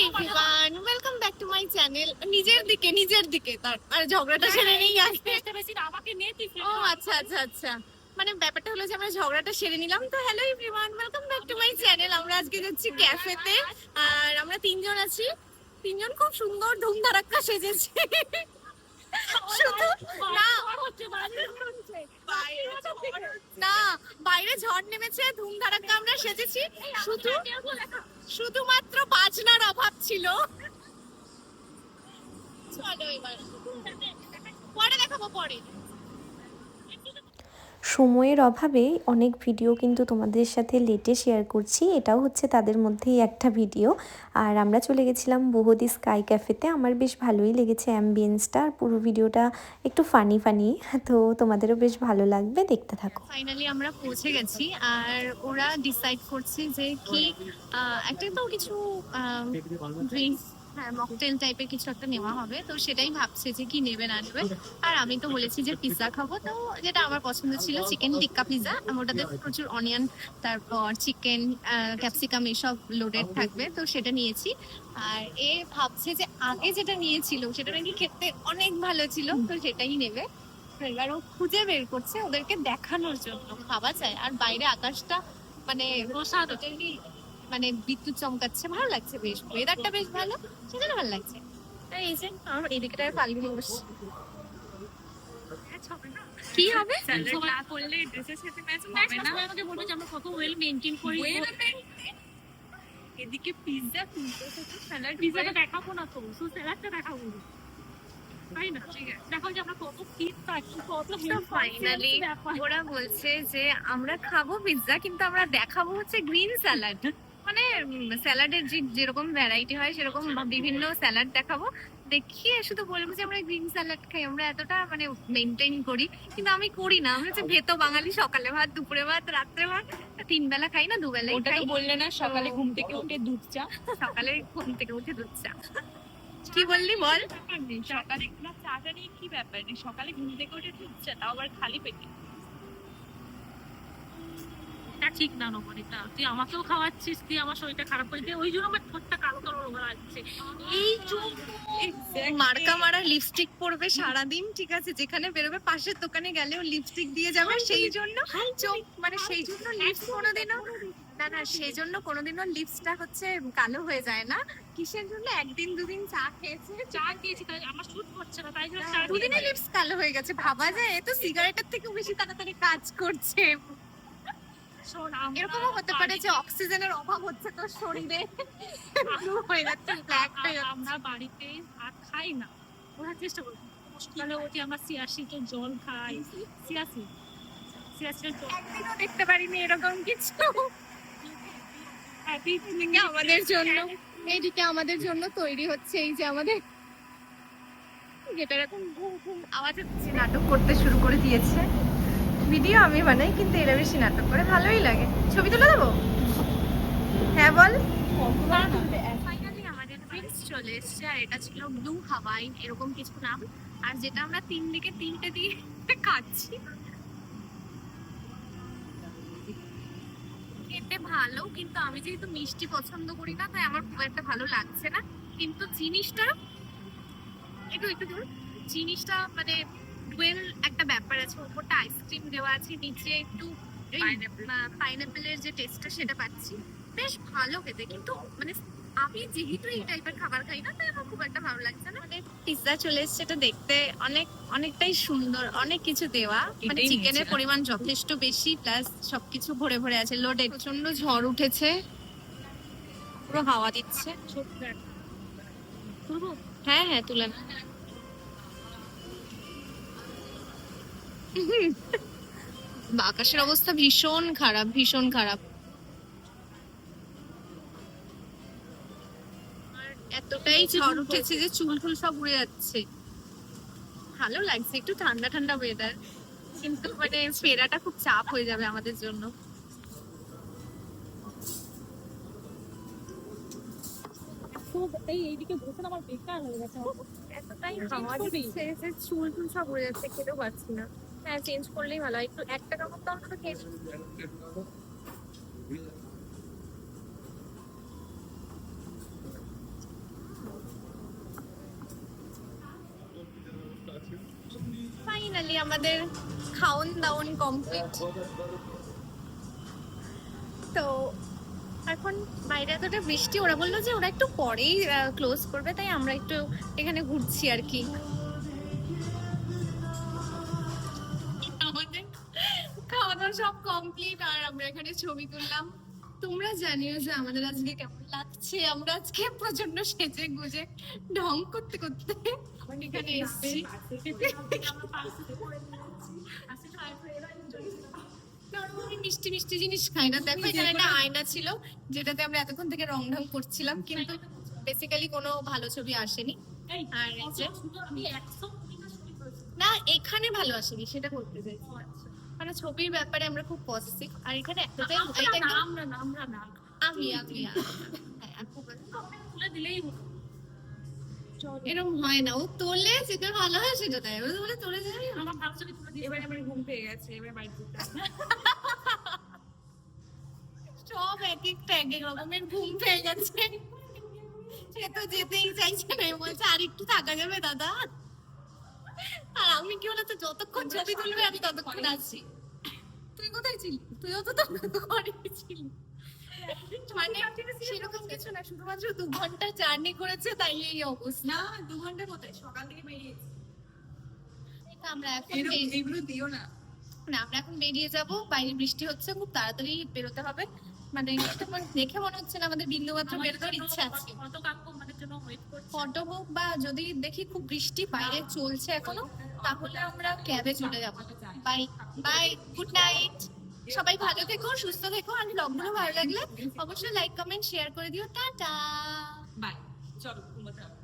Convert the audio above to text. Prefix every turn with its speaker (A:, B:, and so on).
A: Everyone, welcome back to my channel. নিজের দিকে তার আর ঝগড়াটা সেরে নেই আজকে।
B: আমাকে নিয়ে তুই
A: ও আচ্ছা আচ্ছা আচ্ছা, মানে ব্যাপারটা হলো যে আমরা ঝগড়াটা সেরে নিলাম। তো hello everyone, welcome back to my channel. আমরা আজকে যাচ্ছি ক্যাফেতে, আর আমরা তিনজন আছি। তিনজন খুব সুন্দর ধুমধারাক্কা সেজেছি। শুধু না, না বাইরে ঝড় নেমেছে, ধুমধারাক্কা আমরা সেজেছি। শুধুমাত্র বাজনার অভাব ছিল। চলো এবার পরে দেখাবো পরে।
C: সময়ের অভাবে অনেক ভিডিও কিন্তু তোমাদের সাথে লেটে শেয়ার করছি, এটাও হচ্ছে তাদের মধ্যেই একটা ভিডিও। আর আমরা চলে গেছিলাম বহুদি স্কাই ক্যাফেতে। আমার বেশ ভালোই লেগেছে অ্যাম্বিয়েন্সটা, আর পুরো ভিডিওটা একটু ফানি ফানি, তো তোমাদেরও বেশ ভালো লাগবে, দেখতে থাকো।
A: ফাইনালি আমরা পৌঁছে গেছি, আর ওরা ডিসাইড করছে যে কি একটা তো কিছু ড্রিঙ্কস, হ্যাঁ মকটেল টাইপের কিছু একটা নেওয়া হবে। তো সেটাই ভাবছে যে কি নেবে না নেবে। আর আমি তো বলেছি যে পিৎজা খাবো, তো যেটা আমার পছন্দ ছিল চিকেন টিক্কা পিৎজা। ওটাতে প্রচুর অনিয়ন, তারপর চিকেন, ক্যাপসিকাম এসব লোডেড থাকবে, তো সেটা নিয়েছি। আর এ ভাবছে যে আগে যেটা নিয়েছিল সেটা নাকি খেতে অনেক ভালো ছিল, তো সেটাই নেবে। এবার ও খুঁজে বের করছে ওদেরকে দেখানোর জন্য, ভাবা যায়। আর বাইরে আকাশটা মানে totally মানে বিদ্যুৎ চমকাচ্ছে, ভালো লাগছে, বেশ ওয়েদারটা বেশ ভালো, সেজন্য ভালো লাগছে। আর এই যে আমার এদিকটায় ফাল্গুনি বসছে। কি হবে
B: না করলে ড্রেসের সাথে ম্যাচ হবে না। আমাকে বলবে যে আমরা কত ওয়েল মেইনটেইন করি। এদিকে পিৎজা স্যালাড, পিৎজাটা দেখাবো না তো, শুধু স্যালাডটা দেখাবো, তাই না? ঠিক আছে, দেখাও যে আমরা কত ফিট থাকি, কত
A: ফাইনালি ওরা বলছে যে আমরা খাবো পিৎজা, কিন্তু আমরা দেখাবো হচ্ছে গ্রিন স্যালাড। মানে স্যালাডের যেরকম ভ্যারাইটি হয় সেরকম বিভিন্ন স্যালাড দেখাবো, দেখিয়ে শুধু বলবো যে আমরা গ্রিন স্যালাড খাই, আমরা এতটা মানে মেনটেন করি। কিন্তু আমি করি না, আমি হচ্ছে ভেতো বাঙালি, সকালে ভাত, দুপুরে ভাত, রাত্রে ভাত, 3 বেলা খাই না, 2 বেলাই
B: ওটা
A: খাই।
B: তো বললে না, সকালে ঘুম থেকে উঠে দুধ চা।
A: সকালে ঘুম থেকে উঠে দুধ চা। কি বললি বল?
B: সকালে চাটা নিয়ে কি ব্যাপার নেই, সকালে ঘুম থেকে উঠে দুধ চা, তাও আবার খালি পেটে। এটা ঠিক না নবনীতা, তুই আমাকেও খাওয়াচ্ছিস, তুই আমার শরীরটা খারাপ করে দিয়ে, ওই জন্য আমার ঠোঁটটা কালো কালো রোগা লাগছে।
A: এই মার্কা মারা লিপস্টিক পরবে সারাদিন, ঠিক আছে, যেখানে বেরোবে পাশের দোকানে গেলেও লিপস্টিক দিয়ে যাবে, সেই জন্য চোখ মানে সেই জন্য লিপস কোনোদিনও না না, সেই জন্য কোনোদিনও লিপসটা হচ্ছে কালো হয়ে যায় না। কিসের জন্য? একদিন দুদিন চা খেয়েছে,
B: চা খেয়েছি, তাই আমার শুট করছে না, তাই জন্য
A: দুদিনে লিপস কালো হয়ে গেছে। ভাবা যায়, এ তো সিগারেটের থেকে বেশি তাড়াতাড়ি কাজ করছে। এরকমও হতে পারে যে অক্সিজেনের অভাব হচ্ছে তোর শরীরে, ব্লু হয়ে যাচ্ছে, ব্ল্যাক হয়ে যাচ্ছে।
B: আমরা বাড়িতে ভাত খাই না, ওরা চেষ্টা করি সকালে উঠে আমরা সিয়াশিটের জল খাই। সিয়াশিটের জল
A: একদিনও দেখতে পারিনি এরকম কিছু। এইদিকে আমাদের জন্য, এইদিকে আমাদের জন্য তৈরি হচ্ছে এই যে আমাদের, যেটা এরকম ঘুম ঘুম আওয়াজ হচ্ছে, নাটক করতে শুরু করে দিয়েছে। ভিডিও আমি বানাই, কিন্তু এরা বেশি নাটক করে, ভালোই লাগে। ছবি তুলে দেবো? হ্যাঁ বল। ফাইনালি আমাদের ড্রিঙ্কস চলে এসছে, আর এটা ছিল ব্লু হাওয়াই এরকম কিছু নাম। আর যেটা আমরা 3 দিকে 3টে দিয়ে খাচ্ছি, খেতে ভালো, কিন্তু আমি যেহেতু মিষ্টি পছন্দ করি না, তাই আমার খুব একটা ভালো লাগছে না। কিন্তু জিনিসটা একটু একটু ধরুন, জিনিসটা মানে ডুয়েল একটা ব্যাপার আছে, উপরটা আইসক্রিম দেওয়া আছে, নিচে একটু পাইনাপেলের যে টেস্টটা সেটা পাচ্ছি, বেশ ভালো খেতে। কিন্তু মানে আমি যেহেতু এই টাইপের খাবার খাই না, তাই আমার খুব একটা ভালো লাগছে না। মানে পিৎজা চলে এসছে, এটা দেখতে অনেকটাই সুন্দর, অনেক কিছু দেওয়া, মানে চিকেনের পরিমাণ যথেষ্ট বেশি, প্লাস সবকিছু ভরে ভরে আছে, লোডেড। প্রচন্ড ঝড় উঠেছে, পুরো হাওয়া দিচ্ছে। হ্যাঁ হ্যাঁ তুলে না। আকাশের অবস্থা ভীষণ খারাপ, ভীষণ খারাপ। আর এতটাই ঝড় উঠেছে যে চুল টুল সব উড়ে যাচ্ছে। ভালো লাগছে, একটু ঠান্ডা ঠান্ডা ওয়েদার, কিন্তু মানে ফেরাটা খুব চাপ হয়ে যাবে আমাদের জন্য।
B: এইদিকে বসে আমার বেকার হয়ে গেছে,
A: এতটাই হাওয়া দিচ্ছে যে চুল টুল সব উড়ে যাচ্ছে, খেতেও পারছি না। হ্যাঁ চেঞ্জ করলেই ভালো হয়, একটু 1 টাকা মতো অন্তত খেয়ে। ফাইনালি আমাদের খাওন দাওন কমপ্লিট। তো এখন বাইরে এতটা বৃষ্টি, ওরা বললো যে ওরা একটু পরেই ক্লোজ করবে, তাই আমরা একটু এখানে ঘুরছি আর কি। আমাদের খাওয়া দাওয়া সব কমপ্লিট আর আমরা এখানে ছবি তুললাম। তোমরা জানিও যে আমাদের আজকে কেমন লাগছে। আমরা আজকে প্রচন্ড সেজে গুজে ঢং করতে করতে এখানে এসেছি। কারণ আমি মিষ্টি মিষ্টি জিনিস খাই না। দেখো এখানে একটা আয়না ছিল যেটাতে আমরা এতক্ষণ থেকে রং ঢং করছিলাম, কিন্তু বেসিক্যালি কোনো ভালো ছবি আসেনি। আর এই যে না, এখানে ভালো আসেনি সেটা বলতে চাই, মানে ছবির ব্যাপারে আমরা খুব পজিটিভ। আর এখানে একটাই আমি এরকম হয় না, ও তোলে যেটা ভালো হয় সেটা দেয়, ও বলে তোলে যায়।
B: আমার ভালো ছবি তুলে দিয়ে এবার ঘুম পেয়ে গেছে, এবার বাড়ি যেতে হবে।
A: সব এক একটা এক এক রকমের ঘুম পেয়ে গেছে। সে তো যেতেই চাইছে না, বলছে আর একটু থাকা যাবে দাদা। আর আমি কি বলতো, যতক্ষণ ছবি তুলবে আমি ততক্ষণ আছি। তুই কোথায় ছিলি? তুইও তো ঘরে ছিলি। মানে সেরকম কিছু না, শুধুমাত্র 2 ঘন্টা জার্নি করেছে তাই এই অবস্থা।
B: না 2 ঘন্টা কোথায়, সকাল থেকে বেরিয়েছি।
A: আমরা এখন
B: এইগুলো দিও না।
A: না, আমরা এখন বেরিয়ে যাব। বাইরে বৃষ্টি হচ্ছে, খুব তাড়াতাড়ি বেরোতে হবে। মানে দেখে মনে হচ্ছে না আমাদের বিন্দু মাত্র বেরোনোর ইচ্ছা আছে।
B: কত কাকু আমাদের জন্য ওয়েট করছে।
A: ফটো হোক বা যদি দেখি খুব বৃষ্টি বাইরে চলছে এখনো, তাহলে আমরা ক্যাবে চলে যাবো। Bye bye, good night. সবাই ভালো থেকো, সুস্থ থেকো। আর ব্লগগুলো ভালো লাগলে অবশ্যই লাইক কমেন্ট শেয়ার করে দিও। টাটা।
B: বাই, চলো ঘুমোতে হবে।